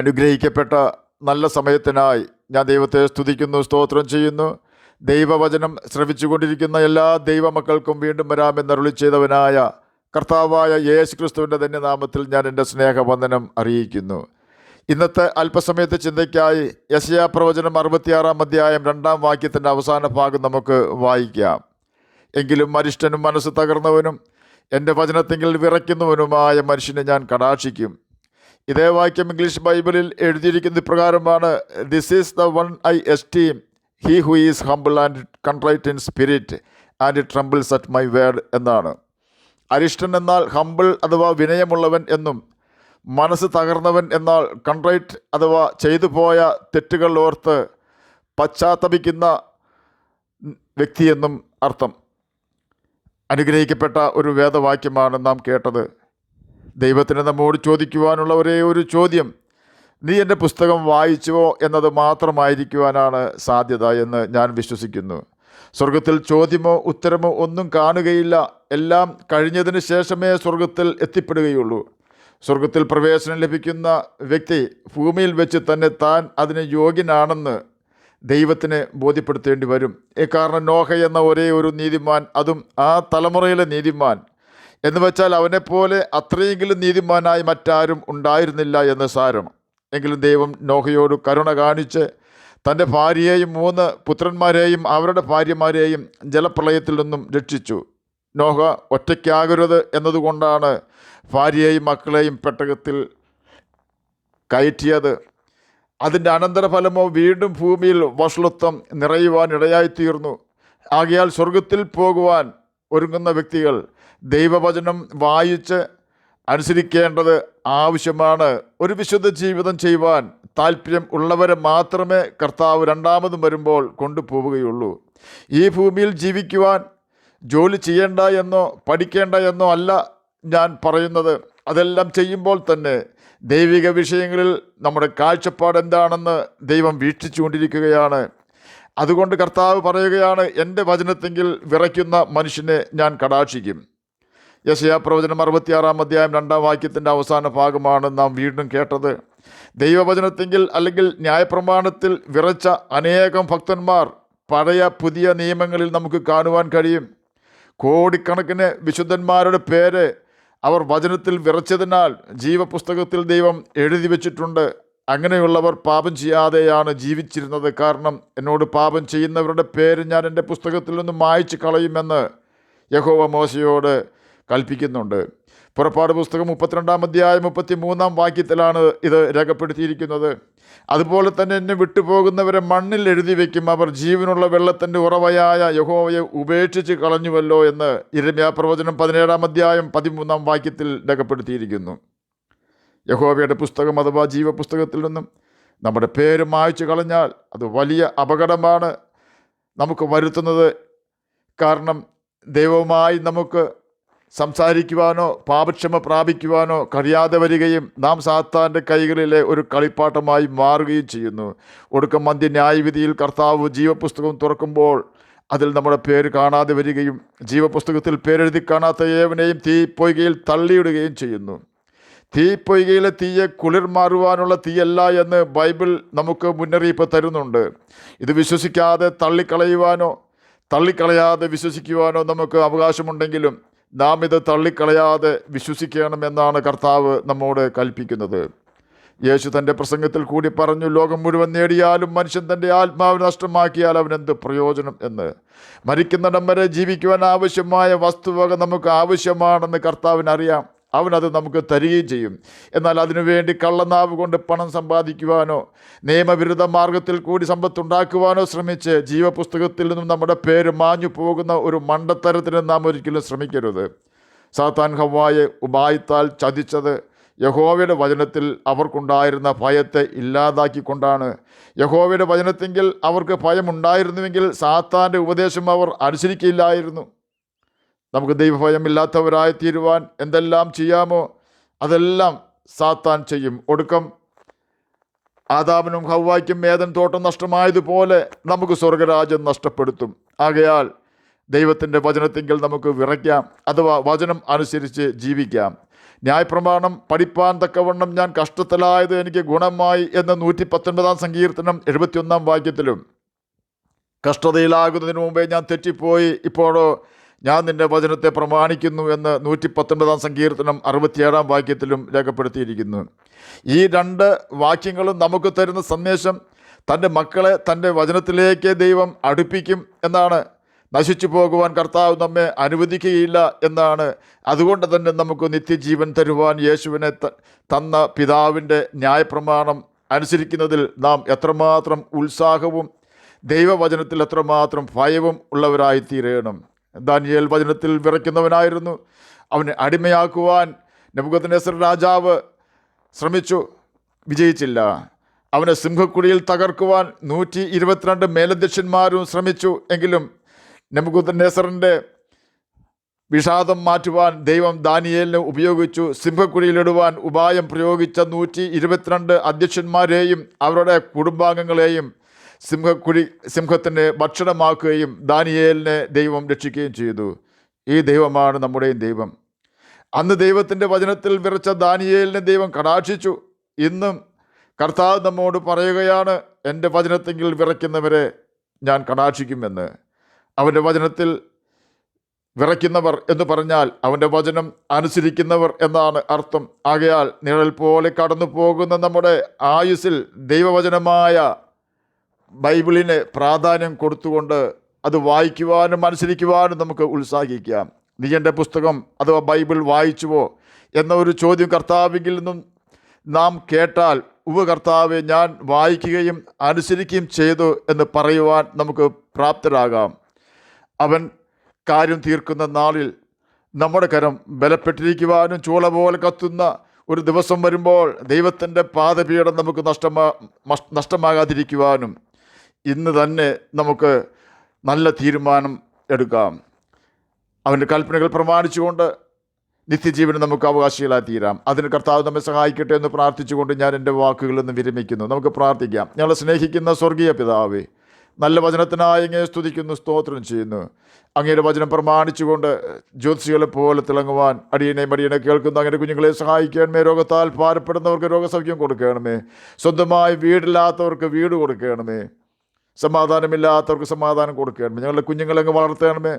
അനുഗ്രഹിക്കപ്പെട്ട നല്ല സമയത്തിനായി ഞാൻ ദൈവത്തെ സ്തുതിക്കുന്നു, സ്തോത്രം ചെയ്യുന്നു. ദൈവവചനം ശ്രവിച്ചുകൊണ്ടിരിക്കുന്ന എല്ലാ ദൈവമക്കൾക്കും വീണ്ടും വരാമെന്നരുളി ചെയ്തവനായ കർത്താവായ യേശു ക്രിസ്തുവിൻ്റെ ധന്യനാമത്തിൽ ഞാൻ എൻ്റെ സ്നേഹവന്ദനം അറിയിക്കുന്നു. ഇന്നത്തെ അല്പസമയത്തെ ചിന്തയ്ക്കായി യെശയ്യാ പ്രവചനം 66 അധ്യായം 2 വാക്യത്തിൻ്റെ അവസാന ഭാഗം നമുക്ക് വായിക്കാം. എങ്കിലും അരിഷ്ടനും മനസ്സ് തകർന്നവനും എൻ്റെ വചനത്തിങ്കിൽ വിറയ്ക്കുന്നവനുമായ മനുഷ്യനെ ഞാൻ കടാക്ഷിക്കും. ഇതേ വാക്യം ഇംഗ്ലീഷ് ബൈബിളിൽ എഴുതിയിരിക്കുന്ന ഇപ്രകാരമാണ്: this is the one I esteem, he who is humble and contrite in spirit and trembles at my word എന്നാണ്. അരിഷ്ടൻ എന്നാൽ ഹംബിൾ അഥവാ വിനയമുള്ളവൻ എന്നും, മനസ്സ് തകർന്നവൻ എന്നാൽ കൺട്രൈറ്റ് അഥവാ ചെയ്തു പോയ തെറ്റുകൾ ഓർത്ത് പശ്ചാത്തപിക്കുന്ന വ്യക്തിയെന്നും അർത്ഥം. അനുഗ്രഹിക്കപ്പെട്ട ഒരു വേദവാക്യമാണ് നാം കേട്ടത്. ദൈവത്തിന് നമ്മോട് ചോദിക്കുവാനുള്ള ഒരേ ഒരു ചോദ്യം, നീ എൻ്റെ പുസ്തകം വായിച്ചുവോ എന്നത് മാത്രമായിരിക്കുവാനാണ് സാധ്യത എന്ന് ഞാൻ വിശ്വസിക്കുന്നു. സ്വർഗത്തിൽ ചോദ്യമോ ഉത്തരമോ ഒന്നും കാണുകയില്ല. എല്ലാം കഴിഞ്ഞതിന് ശേഷമേ സ്വർഗത്തിൽ എത്തിപ്പെടുകയുള്ളൂ. സ്വർഗത്തിൽ പ്രവേശനം ലഭിക്കുന്ന വ്യക്തി ഭൂമിയിൽ വെച്ച് തന്നെ താൻ അതിന് യോഗ്യനാണെന്ന് ദൈവത്തിന് ബോധ്യപ്പെടുത്തേണ്ടി വരും. കാരണം നോഹ എന്ന ഒരേ ഒരു നീതിമാൻ, അതും ആ തലമുറയിലെ നീതിമാൻ എന്ന് വെച്ചാൽ അവനെപ്പോലെ അത്രയെങ്കിലും നീതിമാനായി മറ്റാരും ഉണ്ടായിരുന്നില്ല എന്ന് സാരം. എങ്കിലും ദൈവം നോഹയോട് കരുണ കാണിച്ച് തൻ്റെ ഭാര്യയെയും 3 പുത്രന്മാരെയും അവരുടെ ഭാര്യമാരെയും ജലപ്രളയത്തിൽ നിന്നും രക്ഷിച്ചു. നോഹ ഒറ്റയ്ക്കാകരുത് എന്നതുകൊണ്ടാണ് ഭാര്യയെയും മക്കളെയും പെട്ടകത്തിൽ കയറ്റിയത്. അതിൻ്റെ അനന്തരഫലമോ വീണ്ടും ഭൂമിയിൽ വഷളത്വം നിറയുവാൻ ഇടയായിത്തീർന്നു. ആകയാൽ സ്വർഗത്തിൽ പോകുവാൻ ഒരുങ്ങുന്ന വ്യക്തികൾ ദൈവവചനം വായിച്ച് അനുസരിക്കേണ്ടത് ആവശ്യമാണ്. ഒരു വിശുദ്ധ ജീവിതം ചെയ്യുവാൻ താല്പര്യം ഉള്ളവരെ മാത്രമേ കർത്താവ് രണ്ടാമതും വരുമ്പോൾ കൊണ്ടുപോവുകയുള്ളൂ. ഈ ഭൂമിയിൽ ജീവിക്കുവാൻ ജോലി ചെയ്യേണ്ട എന്നോ പഠിക്കേണ്ട എന്നോ അല്ല ഞാൻ പറയുന്നത്. അതെല്ലാം ചെയ്യുമ്പോൾ തന്നെ ദൈവിക വിഷയങ്ങളിൽ നമ്മുടെ കാഴ്ചപ്പാട് എന്താണെന്ന് ദൈവം വീക്ഷിച്ചുകൊണ്ടിരിക്കുകയാണ്. അതുകൊണ്ട് കർത്താവ് പറയുകയാണ്, എൻ്റെ വചനത്തെങ്കിൽ വിറയ്ക്കുന്ന മനുഷ്യനെ ഞാൻ കടാക്ഷിക്കും. യെശയ്യാ പ്രവചനം 66 അധ്യായം 2 വാക്യത്തിൻ്റെ അവസാന ഭാഗമാണ് നാം വീണ്ടും കേട്ടത്. ദൈവവചനത്തെങ്കിൽ അല്ലെങ്കിൽ ന്യായപ്രമാണത്തിൽ വിറച്ച അനേകം ഭക്തന്മാർ പഴയ പുതിയ നിയമങ്ങളിൽ നമുക്ക് കാണുവാൻ കഴിയും. കോടിക്കണക്കിന് വിശുദ്ധന്മാരുടെ പേര് അവർ വചനത്തിൽ വിറച്ചതിനാൽ ജീവപുസ്തകത്തിൽ ദൈവം എഴുതി വച്ചിട്ടുണ്ട്. അങ്ങനെയുള്ളവർ പാപം ചെയ്യാതെയാണ് ജീവിച്ചിരുന്നത്. കാരണം എന്നോട് പാപം ചെയ്യുന്നവരുടെ പേര് ഞാൻ എൻ്റെ പുസ്തകത്തിൽ നിന്നും മായ്ച്ചു കളയുമെന്ന് യഹോവ മോശയോട് കൽപ്പിക്കുന്നുണ്ട്. പുറപ്പാട് പുസ്തകം 32 അധ്യായം 33 വാക്യത്തിലാണ് ഇത് രേഖപ്പെടുത്തിയിരിക്കുന്നത്. അതുപോലെ തന്നെ എന്നെ വിട്ടുപോകുന്നവരെ മണ്ണിൽ എഴുതി വയ്ക്കും, അവർ ജീവനുള്ള വെള്ളത്തിൻ്റെ ഉറവയായ യഹോവയെ ഉപേക്ഷിച്ച് കളഞ്ഞുവല്ലോ എന്ന് യിരെമ്യാ പ്രവചനം 17 അധ്യായം 13 വാക്യത്തിൽ രേഖപ്പെടുത്തിയിരിക്കുന്നു. യഹോവയുടെ പുസ്തകം അഥവാ ജീവപുസ്തകത്തിൽ നിന്നും നമ്മുടെ പേര് മായ്ച്ചു കളഞ്ഞാൽ അത് വലിയ അപകടമാണ് നമുക്ക് വരുത്തുന്നത്. കാരണം ദൈവവുമായി നമുക്ക് സംസാരിക്കുവാനോ പാപക്ഷമ പ്രാപിക്കുവാനോ കഴിയാതെ വരികയും നാം സാത്താൻ്റെ കൈകളിലെ ഒരു കളിപ്പാട്ടമായി മാറുകയും ചെയ്യുന്നു. ഒടുക്കം മധ്യ ന്യായവിധിയിൽ കർത്താവ് ജീവപുസ്തകം തുറക്കുമ്പോൾ അതിൽ നമ്മുടെ പേര് കാണാതെ വരികയും ജീവപുസ്തകത്തിൽ പേരെഴുതി കാണാത്ത ഏവനെയും തീപ്പൊയ്കയിൽ തള്ളിയിടുകയും ചെയ്യുന്നു. തീപ്പൊയ്കയിലെ തീയെ കുളിർ മാറുവാനുള്ള തീയല്ല എന്ന് ബൈബിൾ നമുക്ക് മുന്നറിയിപ്പ് തരുന്നുണ്ട്. ഇത് വിശ്വസിക്കാതെ തള്ളിക്കളയാതെ വിശ്വസിക്കുവാനോ നമുക്ക് അവകാശമുണ്ടെങ്കിലും നാം ഇത് തള്ളിക്കളയാതെ വിശ്വസിക്കണമെന്നാണ് കർത്താവ് നമ്മോട് കൽപ്പിക്കുന്നത്. യേശു തൻ്റെ പ്രസംഗത്തിൽ കൂടി പറഞ്ഞു, ലോകം മുഴുവൻ നേടിയാലും മനുഷ്യൻ തൻ്റെ ആത്മാവിനെ നഷ്ടമാക്കിയാൽ അവനെന്ത് പ്രയോജനം എന്ന്. മരിക്കുന്നിടം വരെ ജീവിക്കുവാൻ ആവശ്യമായ വസ്തുവക നമുക്ക് ആവശ്യമാണെന്ന് കർത്താവിനറിയാം. അവനത് നമുക്ക് തരികയും ചെയ്യും. എന്നാൽ അതിനുവേണ്ടി കള്ളനാവ് കൊണ്ട് പണം സമ്പാദിക്കുവാനോ നിയമവിരുദ്ധ മാർഗത്തിൽ കൂടി സമ്പത്തുണ്ടാക്കുവാനോ ശ്രമിച്ച് ജീവപുസ്തകത്തിൽ നിന്നും നമ്മുടെ പേര് മാഞ്ഞു പോകുന്ന ഒരു മണ്ടത്തരത്തിന് നാം ഒരിക്കലും ശ്രമിക്കരുത്. സാത്താൻ ഹവ്വായെ ഉപായത്താൽ ചതിച്ചത് യഹോവയുടെ വചനത്തിൽ അവർക്കുണ്ടായിരുന്ന ഭയത്തെ ഇല്ലാതാക്കിക്കൊണ്ടാണ്. യഹോവയുടെ വചനത്തെങ്കിൽ അവർക്ക് ഭയമുണ്ടായിരുന്നുവെങ്കിൽ സാത്താൻ്റെ ഉപദേശം അവർ അനുസരിക്കില്ലായിരുന്നു. നമുക്ക് ദൈവഭയമില്ലാത്തവരായി തീരുവാൻ എന്തെല്ലാം ചെയ്യാമോ അതെല്ലാം സാത്താൻ ചെയ്യും. ഒടുക്കം ആദാമിനും ഹവ്വായ്ക്കും ഏദൻ തോട്ടം നഷ്ടമായതുപോലെ നമുക്ക് സ്വർഗരാജ്യം നഷ്ടപ്പെടുത്തും. ആകയാൽ ദൈവത്തിൻ്റെ വചനത്തെങ്കിൽ നമുക്ക് വിറയ്ക്കാം, അഥവാ വചനം അനുസരിച്ച് ജീവിക്കാം. ന്യായപ്രമാണം പഠിപ്പാൻ തക്കവണ്ണം ഞാൻ കഷ്ടത്തിലായത് എനിക്ക് ഗുണമായി എന്ന് 119 സങ്കീർത്തനം 71 വാക്യത്തിലും, കഷ്ടതയിലാകുന്നതിന് മുമ്പേ ഞാൻ തെറ്റിപ്പോയി, ഇപ്പോഴോ ഞാൻ നിന്റെ വചനത്തെ പ്രമാണിക്കുന്നു എന്ന് 119 സങ്കീർത്തനം 67 വാക്യത്തിലും രേഖപ്പെടുത്തിയിരിക്കുന്നു. ഈ 2 വാക്യങ്ങളും നമുക്ക് തരുന്ന സന്ദേശം തൻ്റെ മക്കളെ തൻ്റെ വചനത്തിലേക്ക് ദൈവം അടുപ്പിക്കും എന്നാണ്. നശിച്ചു പോകുവാൻ കർത്താവ് നമ്മെ അനുവദിക്കുകയില്ല എന്നാണ്. അതുകൊണ്ട് തന്നെ നമുക്ക് നിത്യജീവൻ തരുവാൻ യേശുവിനെ തന്ന പിതാവിൻ്റെ ന്യായപ്രമാണം അനുസരിക്കുന്നതിൽ നാം എത്രമാത്രം ഉത്സാഹവും ദൈവവചനത്തിൽ എത്രമാത്രം ഭയവും ഉള്ളവരായിത്തീരണം. ദാനിയേൽ വചനത്തിൽ വിറയ്ക്കുന്നവനായിരുന്നു. അവനെ അടിമയാക്കുവാൻ നെബൂഖദ്നേസർ രാജാവ് ശ്രമിച്ചു, വിജയിച്ചില്ല. അവനെ സിംഹക്കുഴിയിൽ തകർക്കുവാൻ 122 മേലധ്യക്ഷന്മാരും ശ്രമിച്ചു. എങ്കിലും നെബൂഖദ്നേസറിൻ്റെ വിഷാദം മാറ്റുവാൻ ദൈവം ദാനിയേലിനെ ഉപയോഗിച്ചു. സിംഹക്കുഴിയിലിടുവാൻ ഉപായം പ്രയോഗിച്ച 122 അധ്യക്ഷന്മാരെയും അവരുടെ കുടുംബാംഗങ്ങളെയും സിംഹത്തിന് ഭക്ഷണമാക്കുകയും ദാനിയേലിനെ ദൈവം രക്ഷിക്കുകയും ചെയ്തു. ഈ ദൈവമാണ് നമ്മുടെയും ദൈവം. അന്ന് ദൈവത്തിൻ്റെ വചനത്തിൽ വിറച്ച ദാനിയേലിനെ ദൈവം കടാക്ഷിച്ചു. ഇന്നും കർത്താവ് നമ്മോട് പറയുകയാണ്, എൻ്റെ വചനത്തെങ്കിൽ വിറയ്ക്കുന്നവരെ ഞാൻ കടാക്ഷിക്കുമെന്ന്. അവൻ്റെ വചനത്തിൽ വിറയ്ക്കുന്നവർ എന്ന് പറഞ്ഞാൽ അവൻ്റെ വചനം അനുസരിക്കുന്നവർ എന്നാണ് അർത്ഥം. ആകയാൽ നിഴൽ പോലെ കടന്നു പോകുന്ന നമ്മുടെ ആയുസ്സിൽ ദൈവവചനമായ ബൈബിളിന് പ്രാധാന്യം കൊടുത്തുകൊണ്ട് അത് വായിക്കുവാനും അനുസരിക്കുവാനും നമുക്ക് ഉത്സാഹിക്കാം. നീ എൻ്റെ പുസ്തകം അഥവാ ബൈബിൾ വായിച്ചുവോ എന്ന ഒരു ചോദ്യം കർത്താവിൽ നിന്നും നാം കേട്ടാൽ, കർത്താവെ ഞാൻ വായിക്കുകയും അനുസരിക്കുകയും ചെയ്തു എന്ന് പറയുവാൻ നമുക്ക് പ്രാപ്തരാകാം. അവൻ കാര്യം തീർക്കുന്ന നാളിൽ നമ്മുടെ കരം ബലപ്പെട്ടിരിക്കുവാനും ചൂള പോലെ കത്തുന്ന ഒരു ദിവസം വരുമ്പോൾ ദൈവത്തിൻ്റെ പാദപീഠം നമുക്ക് നഷ്ടമാകാതിരിക്കുവാനും ഇന്ന് തന്നെ നമുക്ക് നല്ല തീരുമാനം എടുക്കാം. അവൻ്റെ കൽപ്പനകൾ പ്രമാണിച്ചുകൊണ്ട് നിത്യജീവന് നമുക്ക് അവകാശികളായി തീരാം. അതിന് കർത്താവ് നമ്മെ സഹായിക്കട്ടെ എന്ന് പ്രാർത്ഥിച്ചുകൊണ്ട് ഞാൻ എൻ്റെ വാക്കുകളിൽ നിന്ന് വിരമിക്കുന്നു. നമുക്ക് പ്രാർത്ഥിക്കാം. ഞങ്ങളെ സ്നേഹിക്കുന്ന സ്വർഗീയ പിതാവേ, നല്ല വചനത്തിനായി അങ്ങയെ സ്തുതിക്കുന്നു, സ്തോത്രം ചെയ്യുന്നു. അങ്ങയുടെ വചനം പ്രമാണിച്ചുകൊണ്ട് ജ്യോതിഷികളെ പോലെ തിളങ്ങുവാൻ അടിയനെ കേൾക്കുന്ന അങ്ങയുടെ കുഞ്ഞുങ്ങളെ സഹായിക്കണമേ. രോഗത്താൽ ഭാരപ്പെടുന്നവർക്ക് രോഗസൗഖ്യം കൊടുക്കണമേ. സ്വന്തമായി വീടില്ലാത്തവർക്ക് വീട് കൊടുക്കണമേ. സമാധാനമില്ലാത്തവർക്ക് സമാധാനം കൊടുക്കണമേ. ഞങ്ങളുടെ കുഞ്ഞുങ്ങളെ അങ്ങ് വളർത്തണമേ.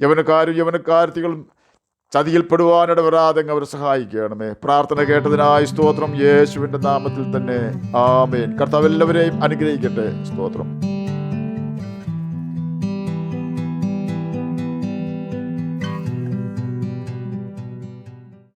യവനക്കാരത്തികളും ചതിയിൽപ്പെടുവാനിട വരാതെ അവരെ സഹായിക്കണമേ. പ്രാർത്ഥന കേട്ടതിനായി സ്തോത്രം, യേശുവിൻ്റെ നാമത്തിൽ തന്നെ ആമേൻ. കർത്താവ് എല്ലാവരെയും അനുഗ്രഹിക്കട്ടെ. സ്തോത്രം.